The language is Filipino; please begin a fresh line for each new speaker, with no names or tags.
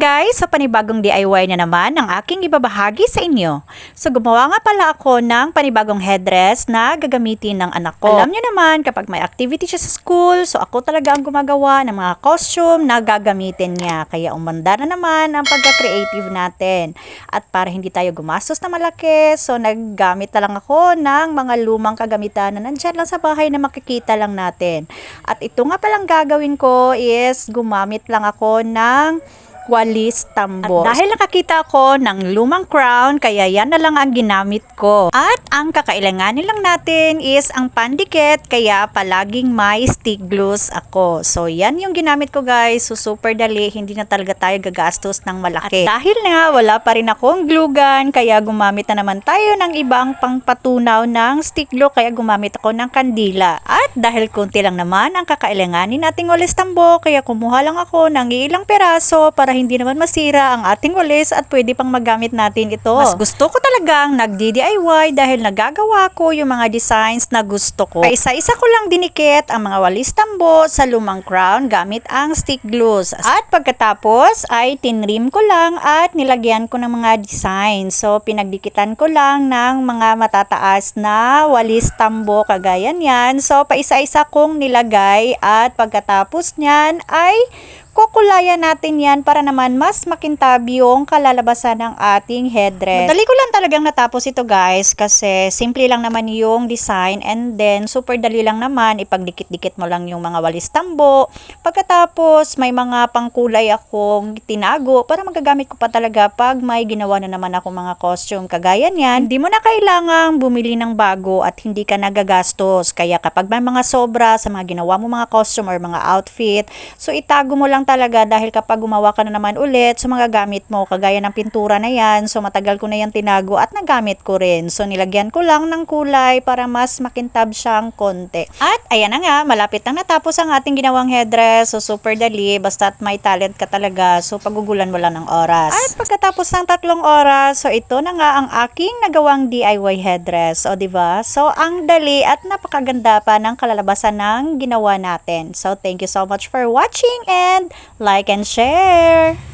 guys, sa panibagong DIY na naman ang aking ibabahagi sa inyo. So gumawa nga pala ako ng panibagong headdress na gagamitin ng anak ko. Alam nyo naman, kapag may activity siya sa school, so ako talaga ang gumagawa ng mga costume na gagamitin niya. Kaya umanda na naman ang pagka-creative natin. At para hindi tayo gumastos na malaki, so naggamit na lang ako ng mga lumang kagamitan na nandyan lang sa bahay na makikita lang natin. At ito nga palang gagawin ko is gumamit lang ako ng walis tambos. At dahil nakakita ko ng lumang crown, kaya yan na lang ang ginamit ko. At ang kakailanganin lang natin is ang pandikit, kaya palaging may stick glues ako. So yan yung ginamit ko guys. So super dali, hindi na talaga tayo gagastos ng malaki. At dahil nga wala pa rin akong glue gun, kaya gumamit na naman tayo ng ibang pangpatunaw ng stick glue, kaya gumamit ako ng kandila. At dahil konti lang naman ang kakailanganin nating walis tambo, kaya kumuha lang ako ng ilang peraso para hindi naman masira ang ating walis at pwede pang magamit natin ito. Mas gusto ko talagang nag-DIY dahil nagagawa ko yung mga designs na gusto ko. Isa-isa ko lang dinikit ang mga walis tambo sa lumang crown gamit ang stick glues. At pagkatapos ay tinrim ko lang at nilagyan ko ng mga design. So pinagdikitan ko lang ng mga matataas na walis tambo kagaya niyan. So paisa-isa kong nilagay at pagkatapos niyan ay kukulayan natin yan para naman mas makintab yung kalalabasan ng ating headdress. Madali ko lang talagang natapos ito guys kasi simple lang naman yung design and then super dali lang naman ipagdikit-dikit mo lang yung mga walis tambo. Pagkatapos may mga pangkulay akong tinago para magagamit ko pa talaga pag may ginawa na naman ako mga costume kagaya niyan. Hindi mo na kailangang bumili ng bago at hindi ka nagagastos. Kaya kapag may mga sobra sa mga ginawa mo mga costume or mga outfit, so itago mo lang talaga dahil kapag gumawa ka na naman ulit sa mga gamit mo, kagaya ng pintura na yan, so matagal ko na yan tinago at nagamit ko rin. So nilagyan ko lang ng kulay para mas makintab siyang konti. At ayan na nga, malapit nang natapos ang ating ginawang headdress. So super dali, basta't may talent ka talaga. So pagugulan mo lang ng oras. At pagkatapos ng 3 oras, so ito na nga ang aking nagawang DIY headdress. O diba? So ang dali at napakaganda pa ng kalalabasan ng ginawa natin. So thank you so much for watching and like and share!